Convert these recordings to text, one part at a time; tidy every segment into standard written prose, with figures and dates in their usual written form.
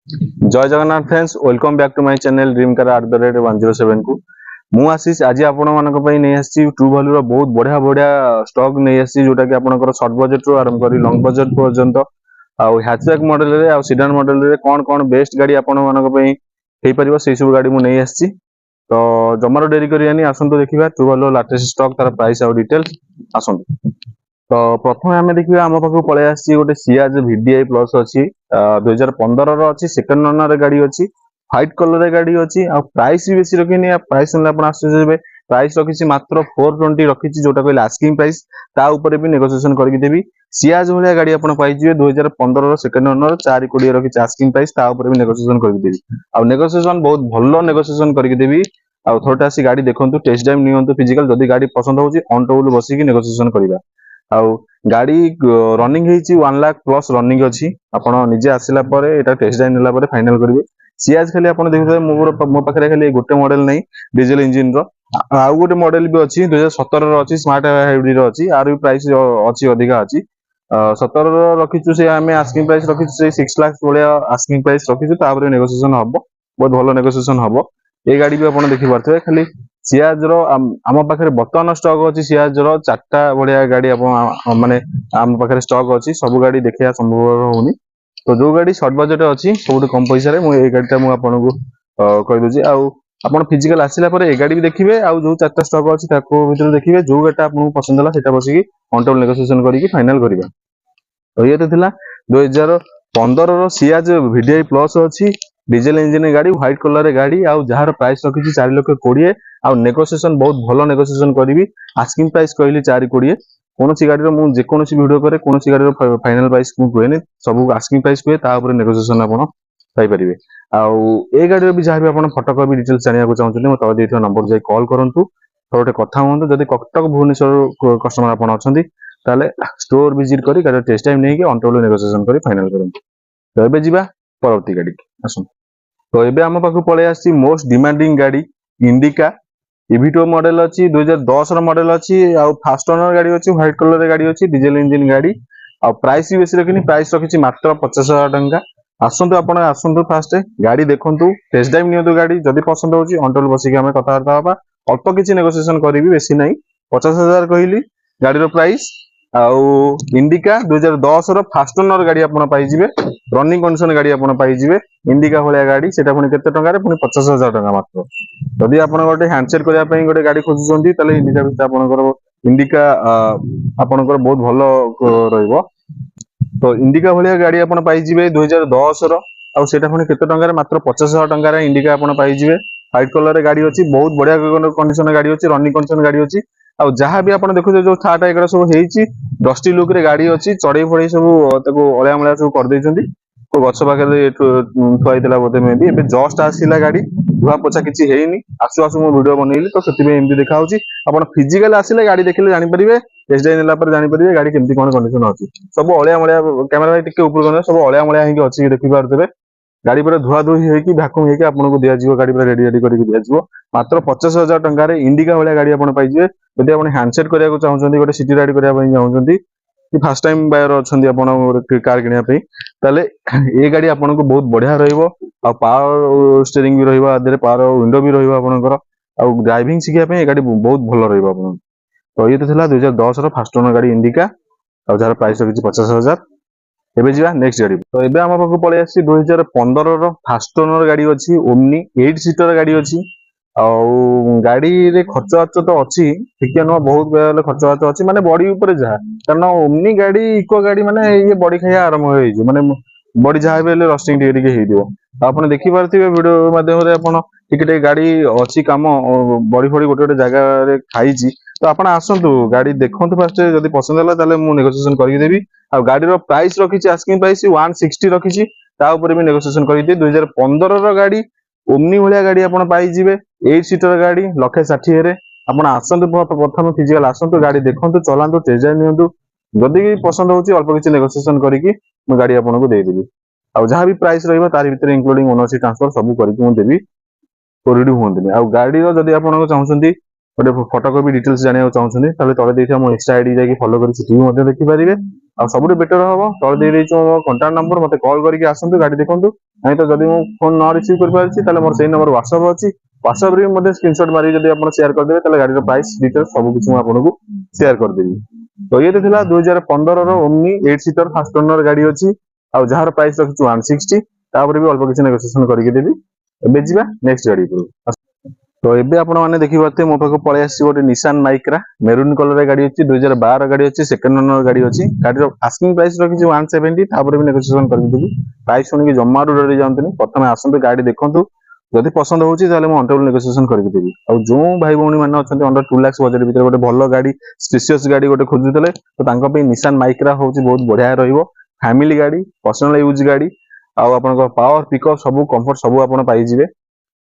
जय Jagannath friends, welcome back to my channel dream car @107 को मु आशीष। आज आपण मानक पई नै आसी ट्रू वैल्यू रो बहुत बढ़िया बढ़िया स्टॉक नै आसी जोटा कि आपनकर शॉर्ट बजट रो आरंभ करी लॉन्ग बजट पर्यंत आ हैचबैक मॉडल रे आ सीडान मॉडल रे कोन बेस्ट गाड़ी आपण मानक पई हेई परिबो सेई सब गाड़ी मु नै आसी। तो जमारो डेरी करियानी आसंतो देखिबा ट्रू वैल्यू लेटेस्ट स्टॉक तार प्राइस आ डिटेल्स आसंतो। तो प्रथम आम देखिए आम पाखक पलि आसी गोटे सियाज VDI प्लस अच्छी 2015 अच्छी सेकेंड ओनर गाड़ी अच्छी व्हाइट कलर गाड़ी अच्छी आ प्राइस भी बेसी रखी प्राइस आश्चर्य प्राइस रखी मात्र 420 रखी जोटा कहले आस्किंग प्राइस ता ऊपर भी नेगोशिएशन करके देवी। सियाज भाया गाड़ी आप पाइबे 2015 सेकेंड ओनर 420 रखी आस्किंग प्राइस ता ऊपर भी नेगोशिएशन करके देवी। आ नेगोशिएशन बहुत भलो नेगोशिएशन करके देवी। आ थोड़ा आसी गाड़ी देखंतु टेस्ट ड्राइव नियंतु फिजिकल जदी गाड़ी पसंद होची ऑन टेबल बसी की नेगोशिएशन करबा। आउ गाड़ी रनिंग ହେଇଛି 1 लाख प्लस रनिंग अछि आपण निजे आसिला परे एटा टेस्ट ड्राइव नेला परे फाइनल करिवे। सियाज खाली आपण देखुथे मो पाखरे खाली गोटे मॉडल नै डीजल इंजन रो आउ गोटे मॉडल भी अछि 2017 रो अछि स्मार्ट हाइब्रिड रो अछि आर भी प्राइस अछि अधिका अछि 17 रो रखिछु से हमें आस्किंग प्राइस रखिछु से 6 लाख बोलिया आस्किंग प्राइस रखिछु तापर नेगोशिएशन हबो बहुत भलो नेगोशिएशन हबो। ए गाड़ी भी आपण देखि पारथबे खाली सियाज रो आम पाखरे बर्तमान स्टॉक अछि सियाज रो चारटा बढ़िया गाड़ी आपण माने आम पाखरे स्टॉक अछि सब गाड़ी देखिया संभव होउनी। तो जो गाड़ी शॉर्ट बजट अछि बहुत कम पैसा रे मु ए गाड़ीटा मु आपन को कहि दोजी आउ आपण फिजिकल आसिला परे ए गाड़ी भी देखिबे आउ जो चारटा स्टॉक अछि ताको भीतर देखिबे जो गाड़ीटा आपन पसंद होला सेटा बसी की ऑन टेबल नेगोशिएशन करी की फाइनल करिबा। तो ये तो थिला 2015 रो सियाज VDI प्लस अछि डीजल इंजन गाड़ी व्हाइट कलर गाड़ी आउ जहार प्राइस रखिछि 4 लाख 20 आउ नेगोशिएशन बहुत भलो नेगोशिएशन करिवि। आस्किंग प्राइस कहली 420 कोनोसी गाड़ी रो मु जे कोनोसी वीडियो करे कोनोसी गाड़ी रो फाइनल प्राइस मु कहने सब आस्किंग प्राइस पे ता ऊपर नेगोशिएशन आपण पाई परिबे। आउ ए गाड़ी रो भी जहार भी आपण फोटो कॉपी डिटेल्स जानिया को चाहउछले म तळे देथियो नंबर जाई कॉल करंतु तो गोटे कथा होंतु जदी कटक भुवनेश्वर कस्टमर आपण अछंती ताले स्टोर विजिट करी गाड़ी टेस्ट टाइम नै कि ऑन टेबल नेगोशिएशन करी फाइनल करंतु। तो एबे जिबा परवर्ती गाड़ी आसु। तो एबे हम पाखु पळे आसी मोस्ट डिमांडिंग गाड़ी इंडिका इविटो मॉडल अच्छी 2010 रो मॉडल अच्छी आ फास्ट ओनर गाड़ी अच्छी व्हाइट कलर रे गाड़ी अच्छी डीजल इंजन गाड़ी आ प्राइस भी बेसी रखिनी प्राइस रखिछि मात्र 50,000 टंका। आसंतु आपण आसंतु फास्ट गाड़ी देखंतु टेस्ट ड्राइव नियंतु गाड़ी जदी पसंद होची ऑन टेबल बसी के हमें कथा वार्ता होबा अल्प किछि नेगोशिएशन करिवि बेसी नै 50,000 कहली गाड़ी रो प्राइस। आउ इंडिका 2010 रो फास्ट ओनर गाड़ी आपण पाई जिवे रनिंग कंडीशन गाड़ी आपण पाई जिवे इंडिका भलिया गाड़ी सेटा पुनी केते टंका रे पुनी 50,000 टंका मात्र। जदि आपण गोटे हैंडसेट करिया पई गोटे गाड़ी खोजुचंती तले इंडिका भी आपणकर इंडिका आपणकर बहुत भलो रहइबो। तो इंडिका भलिया गाड़ी आपण पाई जिवे 2010 रो आ सेटा पुनी केते टंका रे मात्र 50,000 टंका रे इंडिका आपण पाई जिवे व्हाइट कलर रे गाड़ी अछि बहुत बढ़िया कंडीशन गाड़ी अछि रनिंग कंडीशन गाड़ी अछि आ जहां भी आपण देखु जो थाटा एगरा सब हेची डस्टी लुक रे गाड़ी अछि चढ़ई फड़ई सब ताको अळिया मळिया सब कर दैचंती को गछ पाखे थुआइतला बोधे मे भी एबे जस्ट आसीला गाड़ी धुआ पोछा किछि हेइनी आसु आसु मो वीडियो बनैली तो सेति में एमदी देखा होची आपण फिजिकल आसीले गाड़ी देखिले जानि परिबे टेस्ट ड्राइव नेला पर जानि परिबे गाड़ी केमती कोन कंडीशन अछि सब अळिया मळिया कैमरा भाई टिके ऊपर गने सब अळिया मळिया हेकी अछि देखि पारतबे गाड़ी पर धुआ धुई हेकी वैक्यूम हेकी आपन को दिया जिवो गाड़ी पर रेडी रेडी करके दिया जिवो मात्र 50,000 टंका रे इंडिका वाला गाड़ी आपण पाई जिवे। जदि आपण हैंडसेट करिया को चाहउछंती गोटे सिटी राइड करिया पई चाहउछंती कि फर्स्ट टाइम बायर अछंती आपण कार किनिया पई ताले ए गाड़ी आपण को बहुत बढ़िया रहइबो आ पावर स्टीयरिंग भी रहइबो आदरे पावर विंडो भी रहइबो आपनकर आ ड्राइविंग सिखिया पई ए गाड़ी बहुत भलो रहइबो आपण। तो ये तो थिला 2010 रो फास्ट ओनर गाड़ी इंडिका आ जार प्राइस रखिछि 50,000। एबे जिवा नेक्स्ट गाड़ी। तो एबे हम पाखु पळे आसी 2015 रो फास्ट ओनर गाड़ी अछि ओमनी 8 सीटर गाड़ी अछि आउ गाड़ी रे खर्च बाच तो अछि ठीक न बहुत बेले खर्च बाच अछि माने बॉडी ऊपर जहा कारण ओमनी गाड़ी इको गाड़ी माने ये बॉडी खाया आरंभ होई जे माने बॉडी जहा बेले रस्टिंग टिके हेइ दियो आपण देखि पारथिबे वीडियो माध्यम रे आपण टिके गाड़ी अछि काम बॉडी फॉडी गोटे गोटे जगह रे खाइछि तो आपण आसंतु गाड़ी देखंतु फास्ट जदी पसंद होला ताले मु नेगोशिएशन करि देबी। आ गाड़ी रो प्राइस रखिछि आस्किंग प्राइस 160 रखिछि ता ऊपर भी नेगोशिएशन करि दे 2015 रो गाड़ी ओमनी भलिया गाड़ी आपण पाई जिवे 8 सीटर गाड़ी 160 रे आपण आसंतु प्रथम फिजिकल आसंतु गाड़ी देखंतु चलांतु टेस्ट ड्राइव नियंतु जदी पसंद होची अल्प किछि नेगोशिएशन करिकि मु गाड़ी आपण को दे देबी। आ जहां भी प्राइस रहइबो तार भीतर इंक्लूडिंग ओनरशिप ट्रांसफर सब करिकि मु देबी कोरिडि होंतनी। आ गाड़ी रो जदी आपण को चाहउछंती गोटे फोटो कॉपी डिटेल्स जानिया चाहउछंती ताले तळे देथिया मो इंस्टा आईडी जाकी फॉलो करि सिटी मध्ये देखि परिबे ଆଉ ସବୁଠୁ ବେଟର ହବ ତଳେ ଦେଇ ଦେଇଛୁ ମୋ କଣ୍ଟାକ୍ଟ ନମ୍ବର, ମତେ କଲ୍ କରିକି ଆସନ୍ତୁ ଗାଡି ଦେଖନ୍ତୁ। ନାଇଁ ତ ଯଦି ମୁଁ ଫୋନ ନ ରିସିଭ୍ କରିପାରୁଛି ତାହେଲେ ମୋର ସେଇ ନମ୍ବର ହ୍ୱାଟ୍ସଆପ ଅଛି, ହ୍ୱାଟ୍ସଆପ ରେ ମଧ୍ୟ ସ୍କ୍ରିନଶଟ ମାରିକି ଯଦି ଆପଣ ସେୟାର କରିଦେବେ ତାହେଲେ ଗାଡିର ପ୍ରାଇସ୍ ଡିଟେଲ୍ସ ସବୁ କିଛି ମୁଁ ଆପଣଙ୍କୁ ସେୟାର କରିଦେବି। ତ ଇଏ ଥିଲା 2015 ର ଓମନି 8 ସିଟର ଫାଷ୍ଟ ଓନର ଗାଡି ଅଛି, ଆଉ ଯାହାର ପ୍ରାଇସ୍ ରଖିଛୁ 160, ତାପରେ ବି ଅଳ୍ପ କିଛି ନେଗୋସିଏସନ କରିକି ଦେବି। ଏବେ ଯିବା ନେକ୍ସଟ ଗାଡି ଉପରକୁ। ତ ଏବେ ଆପଣ ମାନେ ଦେଖିପାରୁଥିବେ ମୋ ପାଖକୁ ପଳେଇ ଆସିଛି ଗୋଟେ ନିଶାନ ମାଇକ୍ରା ମେରୁନ୍ କଲର ଗାଡି ଅଛି, 2012 ଗାଡି ଅଛି, ସେକେଣ୍ଡ ଓନର ଗାଡି ଅଛି। ଗାଡିର ଆସ୍କିଂ ପ୍ରାଇସ୍ ରଖିଛି 170, ତାପରେ ବି ନେଗୋସିଏସନ କରିକି ଦେବି। ପ୍ରାଇସ୍ ଶୁଣିକି ଜମାରୁ ଡରି ଯାଆନ୍ତୁନି, ପ୍ରଥମେ ଆସନ୍ତୁ ଗାଡି ଦେଖନ୍ତୁ, ଯଦି ପସନ୍ଦ ହଉଛି ତାହେଲେ ମୁଁ ଅଣ୍ଟେବୁଲ ନେଗୋସିଏସନ କରିକି ଦେବି। ଆଉ ଯୋଉ ଭାଇ ଭଉଣୀ ମାନେ ଅଛନ୍ତି ଅଣ୍ଡର 2 ଲାକ୍ସ ବଜେଟ ଭିତରେ ଗୋଟେ ଭଲ ଗାଡି ସ୍ପେସିୟସ୍ ଗାଡି ଗୋଟେ ଖୋଜୁଥିଲେ, ତ ତାଙ୍କ ପାଇଁ ନିଶାନ ମାଇକ୍ରା ହଉଛି ବହୁତ ବଢିଆ ରହିବ। ଫ୍ୟାମିଲି ଗାଡି, ପର୍ସନାଲ ୟୁଜ ଗାଡି, ଆଉ ଆପଣଙ୍କ ପାୱାର ପିକଅପ୍ ସବୁ କମ୍ଫର୍ଟ ସବୁ ଆପଣ ପାଇଯିବେ।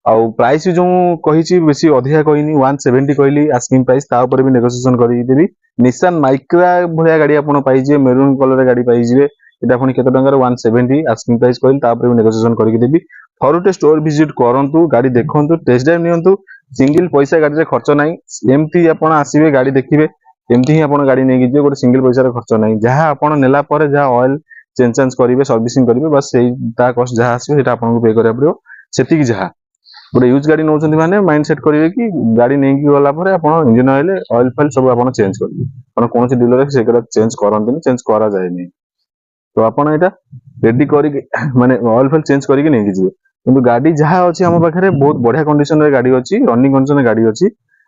ଆଉ ପ୍ରାଇସ୍ ଯୋଉ କହିଛି ବେଶୀ ଅଧିକା କହିନି, 170 କହିଲି ଆସ୍କିଂ ପ୍ରାଇସ୍, ତା ଉପରେ ବି ନେଗୋସିଏସନ କରିକି ଦେବି। ନିଶାନ ମାଇକ୍ରା ଭଳିଆ ଗାଡି ଆପଣ ପାଇଯିବେ, ମେରୁନ୍ କଲର ଗାଡି ପାଇଯିବେ। এটা ପୁଣି କେତେ ଟଙ୍କାର 170 ଆସ୍କିଂ ପ୍ରାଇସ୍ କହିଲି, ତାପରେ ବି ନେଗୋସିଏସନ କରିକି ଦେବି। ଥରୁଟେ ଷ୍ଟୋର ଭିଜିଟ୍ କରନ୍ତୁ, ଗାଡି ଦେଖନ୍ତୁ, ଟେଷ୍ଟ ଡ୍ରାଇଭ୍ ନିଅନ୍ତୁ। ସିଙ୍ଗଲ ପଇସା ଗାଡିରେ ଖର୍ଚ୍ଚ ନାହିଁ, ଏମିତି ଆପଣ ଆସିବେ ଗାଡି ଦେଖିବେ, ଏମିତି ହିଁ ଆପଣ ଗାଡି ନେଇକି ଯିବେ, ଗୋଟେ ସିଙ୍ଗଲ ପଇସାର ଖର୍ଚ୍ଚ ନାହିଁ। ଯାହା ଆପଣ ନେଲା ପରେ ଯାହା ଅଏଲ ଚେଞ୍ଜ କରିବେ, ସର୍ଭିସିଂ କରିବେ, ବାସ୍ ସେଇ ତା କଷ୍ଟ ଯାହା ଆସିବ ସେଇଟା ଆପଣଙ୍କୁ ପେ କରିବାକୁ ପଡିବ, ସେତିକି ଯାହା। ଗୋଟେ ୟୁଜ ଗାଡି ନଉଛନ୍ତି ମାନେ ମାଇଣ୍ଡ ସେଟ୍ କରିବେ କି ଗାଡି ନେଇକି ଗଲା ପରେ ଆପଣ ଇଞ୍ଜିନ ଅଏଲ ଫଏଲ ସବୁ ଆପଣ ଚେଞ୍ଜ କରିବେ, କାରଣ କୌଣସି ଡିଲର ସେଗୁଡ଼ା ଚେଞ୍ଜ କରନ୍ତିନି, ଚେଞ୍ଜ କରାଯାଏନି। ତ ଆପଣ ଏଇଟା ରେଡି କରିକି ମାନେ ଅଏଲ ଫଏଲ ଚେଞ୍ଜ କରିକି ନେଇକି ଯିବେ। କିନ୍ତୁ ଗାଡି ଯାହା ଅଛି ଆମ ପାଖରେ ବହୁତ ବଢିଆ କଣ୍ଡିସନରେ ଗାଡି ଅଛି, ରନିଂ କଣ୍ଡିସନରେ ଗାଡି ଅଛି।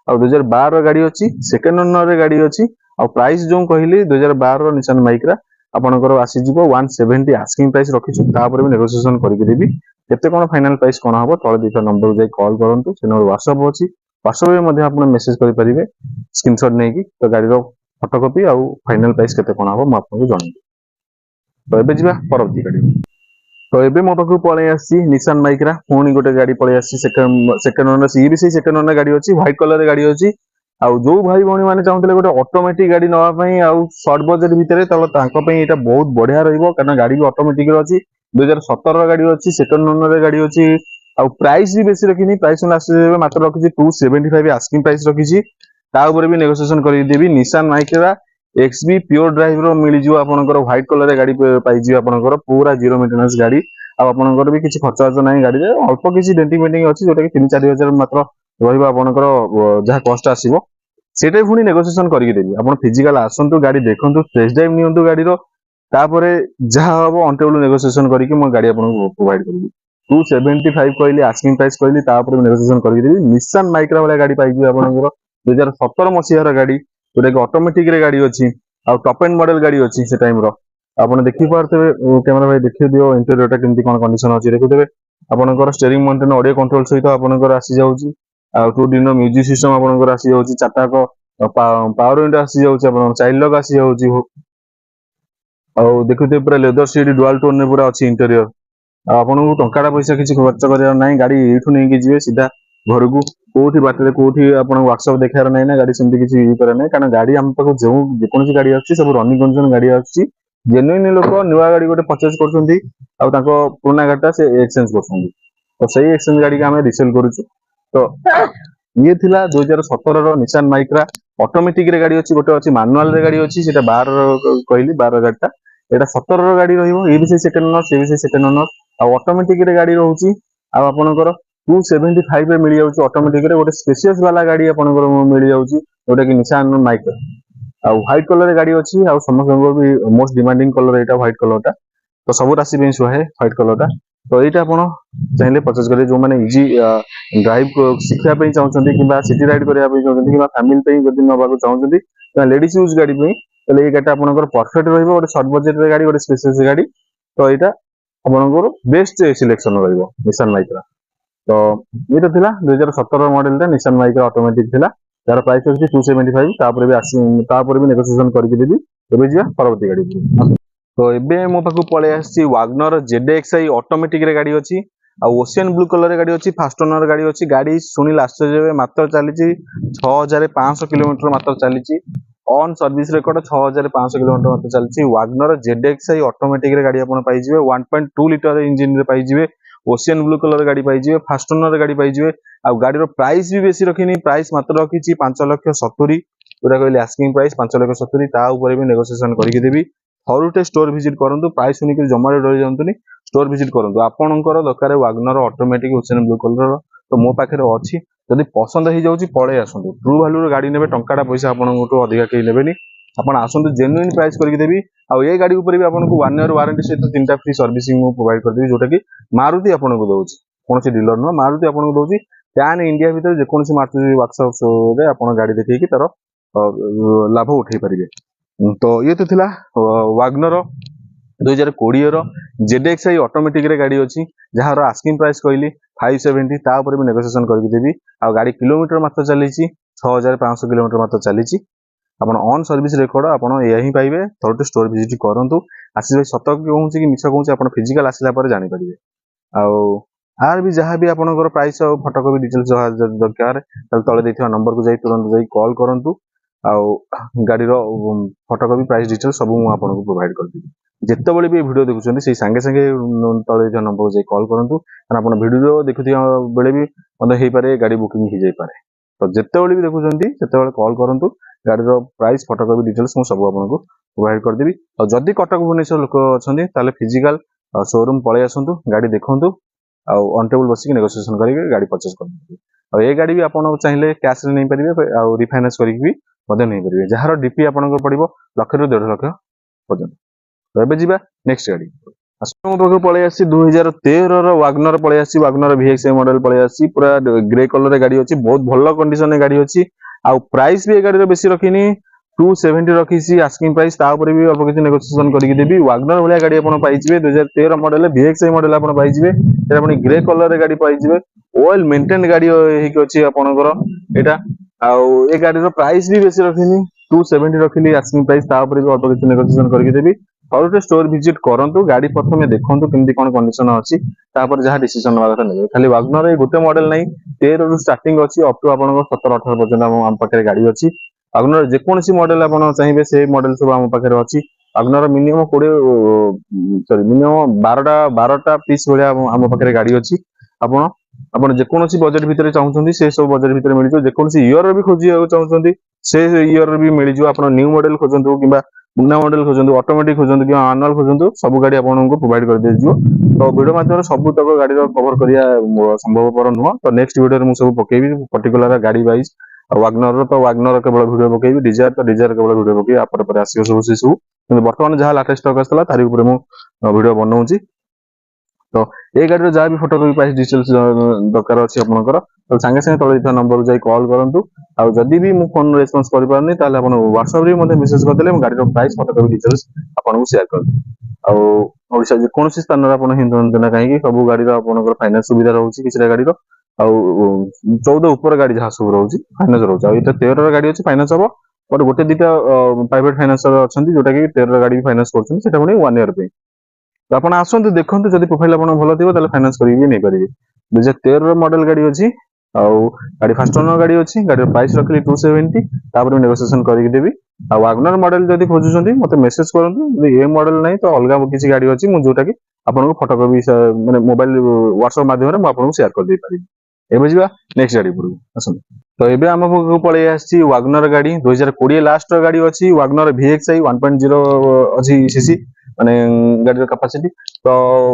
ଆଉ 2012 ର ଗାଡି ଅଛି, ସେକେଣ୍ଡ ଓନରରେ ଗାଡି ଅଛି। ଆଉ ପ୍ରାଇସ୍ ଯୋଉ କହିଲି 2012 ର ନିଶାନ ମାଇକ୍ରା ଆପଣଙ୍କର ଆସିଯିବ 170 ଆସ୍କିଂ ପ୍ରାଇସ୍ ରଖିଛୁ, ତାପରେ ବି ନେଗୋସିଏସନ କରିକି ଦେବି। କେତେ କଣ ଫାଇନାଲ ପ୍ରାଇସ୍ କଣ ହବ, ତଳେ ଦିଟା ନମ୍ବରକୁ ଯାଇ କଲ୍ କରନ୍ତୁ, ସେ ନମ୍ବର ହ୍ୱାଟ୍ସଆପ ଅଛି, ହ୍ୱାଟ୍ସଆପ ରେ ମଧ୍ୟ ଆପଣ ମେସେଜ କରିପାରିବେ ସ୍କ୍ରିନଶଟ ନେଇକି। ତ ଗାଡିର ଫଟୋକପି ଆଉ ଫାଇନାଲ ପ୍ରାଇସ୍ କେତେ କଣ ହବ ମୁଁ ଆପଣଙ୍କୁ ଜଣେଇବି। ତ ଏବେ ଯିବା ପରବର୍ତ୍ତୀ ଗାଡି। ତ ଏବେ ମୋ ପାଖକୁ ପଳେଇ ଆସିଛି ନିଶାନ ମାଇକ୍ରା, ପୁଣି ଗୋଟେ ଗାଡି ପଳେଇ ଆସିଛି ସେକେଣ୍ଡ ଓନର, ସିଏ ବି ସେଇ ସେକେଣ୍ଡ ଓନର ଗାଡି ଅଛି, ହ୍ୱାଇଟ କଲର ଗାଡି ଅଛି। ଆଉ ଯୋଉ ଭାଇ ଭଉଣୀ ମାନେ ଚାହୁଁଥିଲେ ଗୋଟେ ଅଟୋମେଟିକ ଗାଡି ନବା ପାଇଁ ଆଉ ସର୍ଟ ବଜେଟ ଭିତରେ, ତ ତାଙ୍କ ପାଇଁ ଏଇଟା ବହୁତ ବଢିଆ ରହିବ, କାରଣ ଗାଡି ବି ଅଟୋମେଟିକ ଅଛି। 2017 ଗାଡି ଅଛି, ସେକେଣ୍ଡ ଓନର ଗାଡି ଅଛି। ଆଉ ପ୍ରାଇସ୍ ବି ବେଶୀ ରଖିନି, ପ୍ରାଇସ୍ ମାତ୍ର ରଖିଛି 275 ଆସ୍କିଂ ପ୍ରାଇସ୍ ରଖିଛି, ତା ଉପରେ ବି ନେଗୋସିଏସନ କରିକି ଦେବି। ନିଶାନ ମାଇକ୍ରା XB ପିଓର ଡ୍ରାଇଭ୍ ର ମିଳିଯିବ ଆପଣଙ୍କର, ହ୍ୱାଇଟ କଲର ଗାଡି ପାଇଯିବ ଆପଣଙ୍କର, ପୁରା ଜିରୋ ମେଣ୍ଟେନାନ୍ସ ଗାଡି। ଆଉ ଆପଣଙ୍କର ବି କିଛି ଖର୍ଚ୍ଚ ବାର୍ଚ୍ଚ ନାହିଁ ଗାଡିରେ, ଅଳ୍ପ କିଛି ଡେଣ୍ଟିଂ ଫେଣ୍ଟିଂ ଅଛି, ଯୋଉଟା କି 3-4 ହଜାର ମାତ୍ର ରହିବ ଆପଣଙ୍କର ଯାହା କଷ୍ଟ ଆସିବ, ସେଇଟା ପୁଣି ନେଗୋସିଏସନ କରିକି ଦେବି। ଆପଣ ଫିଜିକାଲ ଆସନ୍ତୁ, ଗାଡି ଦେଖନ୍ତୁ, ଟେଷ୍ଟ ଡ୍ରାଇଭ୍ ନିଅନ୍ତୁ ଗାଡିର, ତାପରେ ଯାହା ହବ ଅଣ୍ଟେବୁଲ ନେଗୋସିଏସନ କରିକି ମୁଁ ଗାଡି ଆପଣଙ୍କୁ ପ୍ରୋଭାଇଡ କରିବି। 275 କହିଲି ଆସ୍କିଂ ପ୍ରାଇସ୍ କହିଲି, ତାପରେ ନେଗୋସିଏସନ କରିକି ଦେବି। ନିଶାନ ମାଇକ୍ରା ଭଳିଆ ଗାଡି ପାଇଯିବେ ଆପଣଙ୍କର, 2017 ମସିହାର ଗାଡି, ଯୋଉଟା କି ଅଟୋମେଟିକ ରେ ଗାଡି ଅଛି, ଆଉ ଟପ ଏଣ୍ଡ ମଡେଲ ଗାଡି ଅଛି ସେ ଟାଇମ ର। ଆପଣ ଦେଖିପାରୁଥିବେ, କ୍ୟାମେରା ଭାଇ ଦେଖେଇ ଦିଅ ଇଣ୍ଟେରିୟର ଟା କେମିତି କଣ କଣ୍ଡିସନ ଅଛି, ଦେଖୁଥିବେ। ଆପଣଙ୍କର ଷ୍ଟେରିଂ ମନିଟର ଅଡିଓ କଣ୍ଟ୍ରୋଲ ସହିତ ଆପଣଙ୍କର ଆସିଯାଉଛି, ଆଉ 2D ର ମ୍ୟୁଜିକ ସିଷ୍ଟମ ଆପଣଙ୍କର ଆସିଯାଉଛି, ଚାରିଟାକ ପାୱାର ୱିଣ୍ଡୋ ଆସିଯାଉଛି, ଆପଣଙ୍କର ଚାଇଲ୍ଡ ଲକ୍ ଆସିଯାଉଛି। ଆଉ ଦେଖୁଥିବେ ପୁରା ଲେଦର ସିଟ୍ ଡୁଆଲ ଟୋନ ରେ ପୁରା ଅଛି ଇଣ୍ଟେରିୟର। ଆଉ ଆପଣଙ୍କୁ ଟଙ୍କାଟା ପଇସା କିଛି ଖର୍ଚ୍ଚ କରିବାର ନାହିଁ, ଗାଡି ଏଇଠୁ ନେଇକି ଯିବେ ସିଧା ଘରକୁ, କୋଉଠି ବାଟରେ କୋଉଠି ଆପଣଙ୍କୁ ୱାର୍କଶପ ଦେଖାର ନାହିଁ ନା ଗାଡି ସେମିତି କିଛି ଇଏ କରିବାର ନାହିଁ, କାରଣ ଗାଡି ଆମ ପାଖକୁ ଯୋଉ ଯେକୌଣସି ଗାଡି ଆସୁଛି ସବୁ ରନିଂ କଣ୍ଡିସନ ଗାଡି ଆସୁଛି। ଜେନୁଇନ ଲୋକ ନୂଆ ଗାଡି ଗୋଟେ ପରଚେଜ କରୁଛନ୍ତି, ଆଉ ତାଙ୍କ ପୁରୁଣା ଗାଡିଟା ସେ ଏକ୍ସଚେଞ୍ଜ କରୁଛନ୍ତି, ତ ସେଇ ଏକ୍ସଚେଞ୍ଜ ଗାଡିକି ଆମେ ରିସେଲ କରୁଛୁ। ତ ଇଏ ଥିଲା 2017 ର ନିଶାନ ମାଇକ୍ରା, ଅଟୋମେଟିକ ରେ ଗାଡି ଅଛି, ଗୋଟେ ଅଛି ମାନୁଆଲ ରେ ଗାଡି ଅଛି, ସେଟା 12 କହିଲି 12 ଗାଡିଟା, ଏଇଟା 17 ର ଗାଡି ରହିବ, ଇଏ ବି ସେଇ ସେକେଣ୍ଡ ଓନର, ସିଏ ବି ସେଇ ସେକେଣ୍ଡ ଓନର। ଆଉ ଅଟୋମେଟିକ ରେ ଗାଡି ରହୁଛି, ଆଉ ଆପଣଙ୍କର 275 ରେ ମିଳିଯାଉଛି ଅଟୋମେଟିକ ରେ, ଗୋଟେ ସ୍ପେସିୟସ ବାଲା ଗାଡି ଆପଣଙ୍କର ମିଳିଯାଉଛି, ଯୋଉଟା କି ନିଶାନ ମାଇକ୍ରା। ଆଉ ହ୍ୱାଇଟ କଲର ଗାଡି ଅଛି, ଆଉ ସମସ୍ତଙ୍କର ବି ମୋଷ୍ଟ ଡିମାଣ୍ଡିଂ କଲର ଏଇଟା ହ୍ୱାଇଟ କଲର ଟା, ତ ସବୁ ରାଶି ପାଇଁ ସୁହାଏ ହ୍ୱାଇଟ କଲର ଟା। ତ ଏଇଟା ଆପଣ ଚାହିଁଲେ ପରଚେଜ କରିବେ, ଯୋଉମାନେ ଇଜି ଡ୍ରାଇଭ ଶିଖିବା ପାଇଁ ଚାହୁଁଛନ୍ତି, କିମ୍ବା ସିଟି ରାଇଡ କରିବା ପାଇଁ ଚାହୁଁଛନ୍ତି, କିମ୍ବା ଫ୍ୟାମିଲି ପାଇଁ ଯଦି ନବାକୁ ଚାହୁଁଛନ୍ତି, ଲେଡିଜ ୟୁଜ ଗାଡି ପାଇଁ, ତାହେଲେ ଏଇ ଗାଡିଟା ଆପଣଙ୍କର ପରଫେକ୍ଟ ରହିବ, ଗୋଟେ ସର୍ଟ ବଜେଟ ରେ ଗାଡି, ଗୋଟେ ସ୍ପେସିୟସ ଗାଡି। ତ ଏଇଟା ଆପଣଙ୍କର ବେଷ୍ଟ ସିଲେକ୍ସନ ରହିବ ନିଶାନ ମାଇକ୍ରା। ତ ଏଇଟା ଥିଲା 2017 ମଡେଲ ଟା ନିଶାନ ମାଇକ୍ରା ଅଟୋମେଟିକ ଥିଲା, ଯାହାର ପ୍ରାଇସ୍ ଅଛି 275, ତାପରେ ବି ତାପରେ ବି ନେଗୋସିଏସନ କରିକି ଦେବି। ଏବେ ଯିବା ପରବର୍ତ୍ତୀ ଗାଡି। ତ ଏବେ ମୋ ପାଖକୁ ପଳେଇ ଆସିଛି ୱାଗନର ZXi ଅଟୋମେଟିକ ରେ ଗାଡି ଅଛି, ଆଉ ଓସିଆନ ବ୍ଲୁ କଲର ଗାଡି ଅଛି, ଫାଷ୍ଟ ଓନର ଗାଡି ଅଛି। ଗାଡି ଶୁଣିଲେ ଆଶ୍ଚର୍ଯ୍ୟ ହେବେ, ମାତ୍ର ଚାଲିଛି 6500 କିଲୋମିଟର ମାତ୍ର ଚାଲିଛି, ଅନ୍ ସର୍ଭିସ ରେକର୍ଡ 6500 କିଲୋମିଟର ମାତ୍ର ଚାଲିଛି। ୱାଗନର ZXi ଅଟୋମେଟିକ ରେ ଗାଡି ଆପଣ ପାଇଯିବେ, 1.2 ଲିଟର ଇଞ୍ଜିନ ରେ ପାଇଯିବେ, ଓସିଆନ ବ୍ଲୁ କଲର ଗାଡି ପାଇଯିବେ, ଫାଷ୍ଟ ଓନର ଗାଡି ପାଇଯିବେ। ଆଉ ଗାଡିର ପ୍ରାଇସ୍ ବି ବେଶୀ ରଖିନି, ପ୍ରାଇସ୍ ମାତ୍ର ରଖିଛି 5,70,000, ଯୋଉଟା କହିଲି ଆସ୍କିଂ ପ୍ରାଇସ୍ 5,70,000, ତା ଉପରେ ବି ନେଗୋସିଏସନ କରିକି ଦେବି। थरुटे स्टोर विजिट करंतु प्राइस सुनिक जमारे रही जातुनी स्टोर विजिट करंतु आपणकर दरकार Wagner automatic ocean blue colour तो मो पाखे अच्छी जदि पसंद हो जाऊँगी पड़े आसतु ट्रू वैल्यू गाड़ी ने टंकाटा पैसा आपको अधिका कहीं नेबेनी आप आसतु जेन्युइन प्राइस करके देवी आउ ये गाड़ी ऊपर भी आपको 1 ईयर वारंटी सहित 3टा फ्री सर्विसिंग प्रोवाइड करदेवी जोटा कि मारुति आपको दौर कौन डीलर नुह मारुति आपको दौर पैन इंडिया भितर जेकोसी मारुति वर्कशॉप आप गाड़ी देखिए तार लाभ उठे पारे तो ये तो थिला वागनर 2020 ZXi ऑटोमेटिक रे गाड़ी अच्छी जार आस्किंग प्राइस कहली 570 तापर भी नेगोशिएशन करके देवी आ गाड़ी किलोमीटर मात्र चली 6500 किलोमीटर मात्र चली आप ऑन सर्विस रेकर्ड आप यही पाइबे थोड़े स्टोर विजिट करूँ आशीष भाई सत कहूँ कि मिछ कहूँ आप फिजिकाल आसला जानीपारे आर भी जहाँ भी आपंकर प्राइस और फटोकपी डिटेल्स दरकार तले देखा नंबर को तुरंत जा कॉल करूँ आउ गाड़ी फटोकपी प्राइस डिटेल्स सब मुझे प्रोवाइड करदेवी जितेबाला भी वीडियो देखुं से सांगे सांगे तले नंबर को कॉल करूँ कारण आप वीडियो देखुवा बेले भी मतलब हो पारे गाड़ी बुकिंग हो जाए तो जितेबाला भी देखुं से कॉल करूँ गाड़ी प्राइस फटोकपी डिटेल्स मुझे सब आपको प्रोवाइड करदेवी और जदि कटक भुवनेश्वर लोक अच्छा फिजिकाल शोरूम पलि आसतु गाड़ी देखूँ आउ ऑन टेबल बसिक नेगोशिएशन करके गाड़ी परचेस कर ये गाड़ी भी आप चाहिए कैश नहीं पारे आउ रिफाइनान्स करके नहीं पारे जार डीपी आपको पड़ो 1 ରୁ 1.5 लाख पर्यटन तो ये जी नेक्स्ट गाड़ी मो पाख पलि आसी 2013 वागनर पलि आसी वागनर VXi मॉडल पलि आसी पूरा ग्रे कलर गाड़ी अच्छी बहुत भल कंडीशन गाड़ी अच्छी आउ प्राइस भी गाड़ी बेसी रखिनी 270 रखी आस्किंग प्राइस तापर भी अल्प किसी नेगोशिएशन करके देवी वागनर भाया गाड़ी आप पाइबे 2013 मॉडल VXi मॉडल आप पाइबे ग्रे कलर गाड़ी पाइबे ऑयल मेंटेन गाड़ी अच्छी आपंकर यहाँ आउ ये गाड़ी प्राइस भी बेसी रखिनी 270 रखिली आस्किंग प्राइस तापर भी अल्प किसी नेगोशिएशन करके देवी थोड़े स्टोर विजिट करूँ गाड़ी प्रथम देखूँ केमती कौन कंडीशन अच्छी जहाँ डिसीजन ना कथा नहीं खाली वागनर ये गोटे मॉडल नहीं 13 ରୁ स्टार्टिंग अच्छी अप टू आप 17-18 पर्यटन आम पाखे गाड़ी अच्छी वागनर जेकोसी मॉडल आप चाहिए से मॉडल सब आम पाखे अच्छी वागनर मिनिमम 20 सॉरी मिनिमम 12टा पीस भाया आम पाखे गाड़ी अच्छी आप जेकोसी बजेट भितर चाहते से सब बजेट भितर मिल जाए जेकोसी ईयर भी खोजा चाहते से ईयर भी मिल जाए आप न्यू मॉडल खोजतु कि बुना मॉडल खोजतु ऑटोमेटिक खोजतु कि आनुअल खोजतु सब गाड़ी आपको प्रोवाइड कर दियो तो वीडियो माध्यम सब तक गाड़ी कवर करिया संभवपर नुह तो नेक्स्ट वीडियो में सब पकेबी पर्टिकुलर गाड़ी वाइज वागनर तो वागनर केवल वीडियो पकेबी डिजायर तो डिजायर केवल वीडियो पकेबी आप आसो सब से सब कि बर्तमान जहाँ लाटेस्ट स्टॉक आसला तारी ऊपर मु वीडियो बनाऊँगी तो ये गाड़ी जहाँ भी फोटोकॉपी प्राइस डिटेल्स दरकार अच्छी आपंकर तो सांगे सांगे तले देखा नंबर को जाई कॉल करूँ आउ जदि भी मु फोन रेस्पॉन्स कर पारनी ताले आपण व्हाट्सएप रे मते मेसेज कर देले गाड़ी रो प्राइस फोटोकॉपी डिटेल्स आपन को शेयर कर दे आउ ओडिसा जे कोनोसी स्थान रे आपण हिंदन देना काहे कि सब गाड़ी रो आपनकर फाइनेंस सुविधा रहउची किछरा गाड़ी रो आउ 14 ऊपर गाड़ी जहाँ सब रहउची फाइनेंस रहउची आ इटा 13 रो गाड़ी अछि फाइनेंस हबो और गोटे दिटा प्राइवेट फाइनेंसर अछंती जोटा कि 13 रो गाड़ी भी फाइनेंस करछन सेटा पुनी 1 ईयर पे तो आप आसतु देखो जब प्रोफाइल आप भल थो फाइनान्स करेंगे नहीं पारे 2013 मॉडल गाड़ी अच्छी आउ गाड़ी फास्ट ओनर गाड़ी अच्छी गाड़ी प्राइस रखिली 270 तापर नेगोशिएशन करके देवी आ वागनर मॉडल जब खोजुंट मत मेसेज करूँ ये मॉडल नहीं तो अलग किसी गाड़ी अच्छी मुझे जोटा कि आपको फोटोकॉपी मैंने मोबाइल व्हाट्सएप माध्यम आपको शेयर कर दे पारि एबे जीवा नेक्स्ट गाड़ी पर आसतु तो एबे आम पलि आसी वागनर गाड़ी 2020 लास्ट गाड़ी अच्छी वागनर VXi 1.0 अच्छी सीसी माने गाड़ी कैपेसिटी तो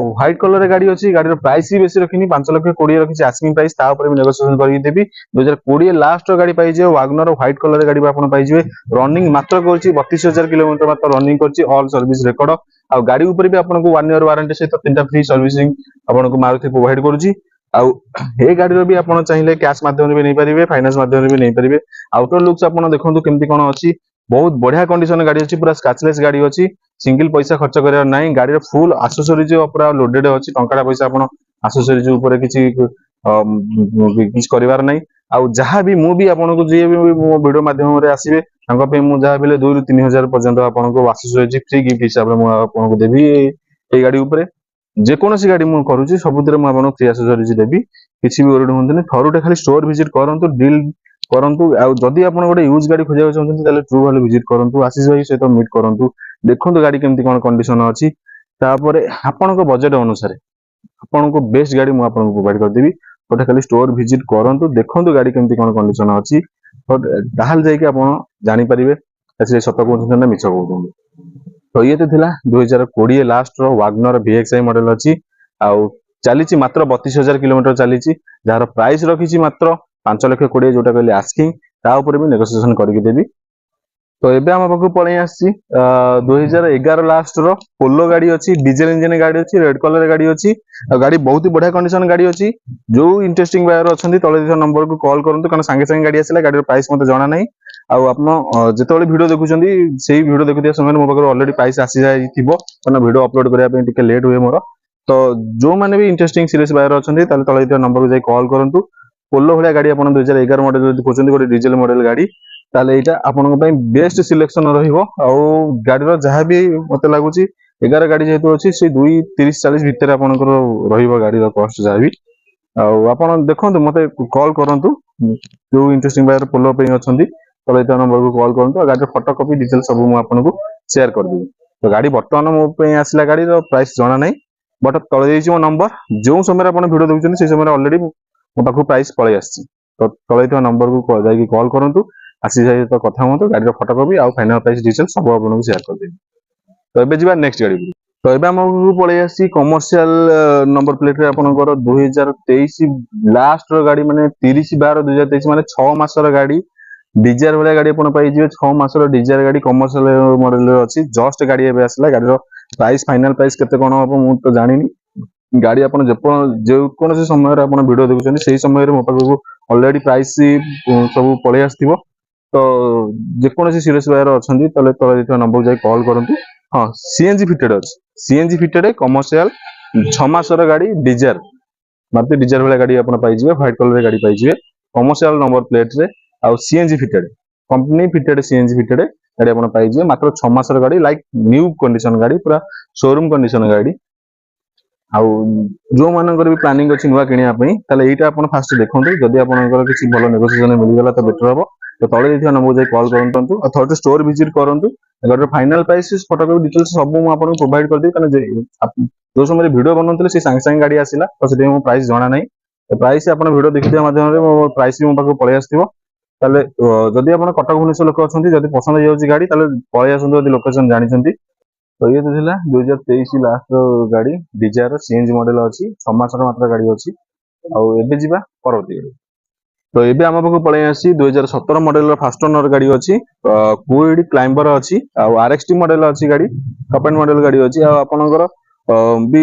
व्हाइट कलर गाड़ी अच्छी गाड़ी प्राइस भी बेसी रखिनी 5,20,000 रखी आस्किंग प्राइस तापर भी नेगोशिएशन करके देवी 2020 लास्ट गाड़ी पाइजे वागनर व्हाइट कलर गाड़ी आपन पाइजे रनिंग मात्र करछि 32,000 किलोमीटर मात्र रनिंग करछि ऑल सर्विस रिकॉर्ड आ गाड़ी ऊपर भी आपको 1 ईयर वारंटी सहित 3टा फ्री सर्विसिंग आपको मारुति प्रोवाइड करूछि आउ ए गाड़ी भी आप चाहिए कैश माध्यम भी नहीं पारे फाइनेंस माध्यम भी नहीं पारे आउटर लुक्स आप देखो केमती कौन अच्छी बहुत बढ़िया कंडीशन गाड़ी अच्छी पूरा स्क्रैचलेस गाड़ी अच्छी सिंगल पैसा खर्च करार नहीं गाड़ी फुल आसेसरीज पूरा लोडेड अच्छी टंका पैसा आप आसेसरीज उपर किसी करार नहीं आउ जहाँ भी मु भी आपको जी भी मो वीडियो माध्यम आसवे जहाँ भी 2 ରୁ 3,000 पर्यंत आपको आसेसरीज फ्री गिफ्ट हिसाब से आपको देवी ये गाड़ी उपर जेकोसी गाड़ी मुझे करुँची सबुतिर मुझे फ्री आसेसरीज देवी किसी भी ओरिड हूँ थरुटे खाली स्टोर विजिट करूँ डील करूँ आदि आप गोटे यूज गाड़ी खोजा चाहते ट्रू वैल्यू विजिट करूँ आशीष भाई सहित मीट करूँ देखो गाड़ी केमती कौन कंडीशन अच्छी आपण बजेट अनुसार आपको बेस्ट गाड़ी मुझे प्रोवाइड करदेवी गोटे खाली स्टोर विजिट करूँ देखो गाड़ी केमती कौन कंडीशन अच्छी ताल जाकि आप जानीपारे सत कहते मिछ कहते तो ये तो थिला 2020 लास्ट रो वागनर VXI मॉडल अछि आउ चलीची मात्र 32,000 किलोमीटर चलीची जार प्राइस रखिची मात्र 5,20,000 जोटा कहले आस्किंग ता ऊपर भी नेगोशिएशन करके देबी। तो एबे हम पाखु पळै आसी 2011 लास्ट रो पोलो गाड़ी अछि डीजल इंजन गाड़ी अछि रेड कलर गाड़ी अछि गाड़ी बहुत ही बढ़िया कंडीशन गाड़ी अछि जो इंटरेस्टिंग बायर अछंती तळे दिस नंबर को कॉल करंतु कारण संगे संगे गाड़ी आसिला गाड़ी प्राइस मते जाना नै आ आपन जेतेबेले वीडियो देखुचंदी सेही वीडियो देखुथिया समय मो पाखर ऑलरेडी प्राइस आसी जाय थिबो कारण वीडियो अपलोड करिया पे टिके लेट हुए मोर। तो जो माने भी इंटरेस्टिंग सीरीज बायर अछंती ताले तळे दिस नंबर को जाय कॉल करंतु पोलो भलिया गाड़ी आपन 2011 मॉडल जदि खोजंती गोटे डीजल मॉडल गाड़ी ताले एटा आपन पई बेस्ट सिलेक्शन रहिबो आ गाड़ी रो जहां भी मते लागुची 11 गाड़ी जेतु अछि से 2 30 40 भितर आपनकर रहिबो गाड़ी रो कॉस्ट जहां भी आपण देखंतु मते कॉल करंतु जो इंटरेस्टिंग बायर पोलो पे अछंती तले त नंबर को कॉल करंतु गाड़ी रो फोटो कॉपी डिटेल सब मु आपनको शेयर कर देबी। तो गाड़ी वर्तमान मो पे आसला गाड़ी रो प्राइस जाना नै बट तले देछि मो नंबर जो समय आपण वीडियो देखुचंती से समय ऑलरेडी मो पाखु प्राइस पळै आछि तो तले त नंबर को जाई कॉल करंतु आसी जाय तो कथा मतो गाड़ी रो फोटो कॉपी आ फाइनल प्राइस डिटेल सब आपनको शेयर कर देबी। तो एबे जिबा नेक्स्ट गाड़ी तो एबे हमहु पळै आसी कमर्शियल नंबर प्लेट रे आपनकर 2023 लास्ट रो गाड़ी माने 30/12/2023 माने 6 मासर गाड़ी डिजायर वाला गाड़ी आपण पाई जिवे 6 मासर डिजायर गाड़ी कमर्शियल मॉडल रे अछि जस्ट गाड़ी एबे आसला गाड़ी रो प्राइस फाइनल प्राइस केते कोन हो मु तो जानिनी गाड़ी आपण जे कोनसे समय रे आपण वीडियो देखुचंदी सेही समय रे मो पाखु ऑलरेडी प्राइस सब पळै आस्तिबो। तो जे कोनसे सीरीज वायर अछंती तले तले नंबर जाय कॉल करंतु हां सीएनजी फिटेड अछि सीएनजी फिटेड कमर्शियल 6 मासर गाड़ी डिजायर मारुति डिजायर वाला गाड़ी आपण पाई जिवे व्हाइट कलर रे गाड़ी पाई जिवे कमर्शियल नंबर प्लेट रे आ CNG fitted company fitted CNG fitted गाड़ी आपण पाई जिवे मात्र 6 मासर गाड़ी लाइक न्यू कंडीशन गाड़ी पूरा शोरूम कंडीशन गाड़ी आ जो मानकर भी प्लानिंग अछि नुवा किनिया पई ताले एटा आपण फास्ट देखंतु जदी आपनकर किछि भलो नेगोशिएशन मिल गेला त बेटर हबो। तो तळे देखिया नंबर जाय कॉल करंतु आ थर्ड स्टोर विजिट करंतु गाड़ी फाइनल प्राइस फोटो डिटेल्स सब मु आपन प्रोवाइड कर दे कारण जो समय वीडियो बनौतले से संगे संगे गाड़ी आसिला तो से मो प्राइस जाना नै प्राइस आपन वीडियो देखिया माध्यम रे मो प्राइस भी मो पाको पळे आस्तिबो ताले जदी आपन कटक भुवनेश्वर लोक अछंती जदी पसंद जाउची गाड़ी ताले पळे आसंतु जदी लोकेशन जानि छंती। तो ये तो थिला 2023 लास्ट रो गाड़ी डिजायर सीएनजी मॉडल अछि 6 मासर मात्र गाड़ी अछि आ एबे जिबा परवर्ती गाड़ी। तो एबे हम पाखु पळे आसी 2017 मॉडल रो फास्ट ओनर गाड़ी अछि क्विड क्लाइंबर अछि आ आरएक्सटी मॉडल अछि गाड़ी टॉप एंड मॉडल गाड़ी अछि आ आपनकर भी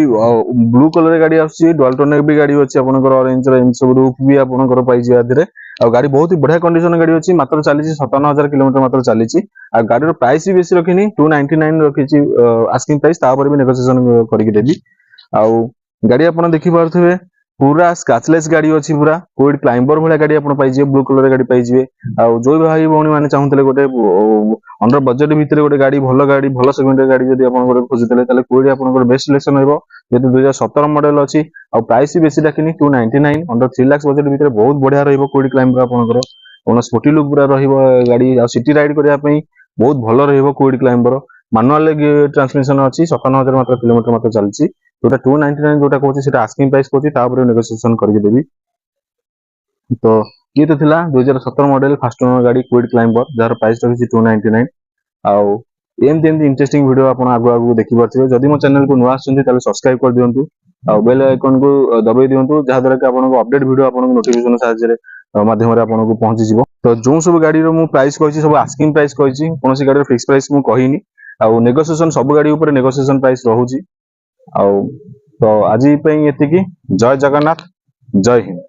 ब्लू कलर गाड़ी आछि डॉल्टन भी गाड़ी अछि आपनकर ऑरेंज रे सब रूफ भी आपनकर पाई जे आदरे आ गाड़ी बहुत ही बढ़िया कंडीशन गाड़ी अछि मात्र चलीछि 57,000 किलोमीटर मात्र चलीछि आ गाड़ी रो प्राइस भी बेसी रखिनी 299 रखिछि आस्किंग प्राइस ता ऊपर भी नेगोशिएशन करके देबी आ गाड़ी आपण देखि पारथबे पूरा स्क्रैचलेस गाड़ी अछि पूरा कोड क्लाइंबर भला गाड़ी आपण पाई जे ब्लू कलर गाड़ी पाई जे आ जो भाई भौणी माने चाहुतले गोटे अंडर बजट भितरे गोटे गाड़ी भलो सेगमेंट गाड़ी जदी आपण गोटे खोजुतले ताले कोड आपण बेस्ट सिलेक्शन होइबो जेतु 2017 मॉडल अछि आ प्राइस बेसी डाकिनी 299 अंडर 3 लाख बजट भितरे बहुत बढ़िया रहइबो कोड क्लाइंबर आपणकर कोन स्पोर्टी लुक पूरा रहइबो गाड़ी आ सिटी राइड करिया पई बहुत भलो रहइबो कोड क्लाइंबर मैनुअल ट्रांसमिशन अछि 57,000 मात्र किलोमीटर मात्र चलछि जोटा 299 जोटा कहछि सेटा आस्किंग प्राइस कहछि ता ऊपर नेगोशिएशन करके देबी। तो ये तो थिला 2017 मॉडल फास्ट ओनर गाड़ी क्विड क्लाइंबर जार प्राइस रखिछि 299 आउ एमती इंटरेस्टिंग वीडियो आपण आगु आगु देखि पारथिबे जदि मो चैनल को नुवा आछंती ताले सब्सक्राइब कर दियंतु आ बेल आइकन को दबाई दियंतु जहा द्वारा कि आपण को अपडेट वीडियो आपण को नोटिफिकेशन साहाय्य रे माध्यम रे आपण को पहुंची जिवो। तो जो सब गाड़ी रो मु प्राइस कहछि सब आस्किंग प्राइस कहछि कोनोसी गाड़ी रो फिक्स प्राइस मु कहिनी आ नेगोशिएशन सब गाड़ी ऊपर नेगोशिएशन प्राइस रहउछि आ तो आज पई एतिकी जय जगन्नाथ जय हिंद।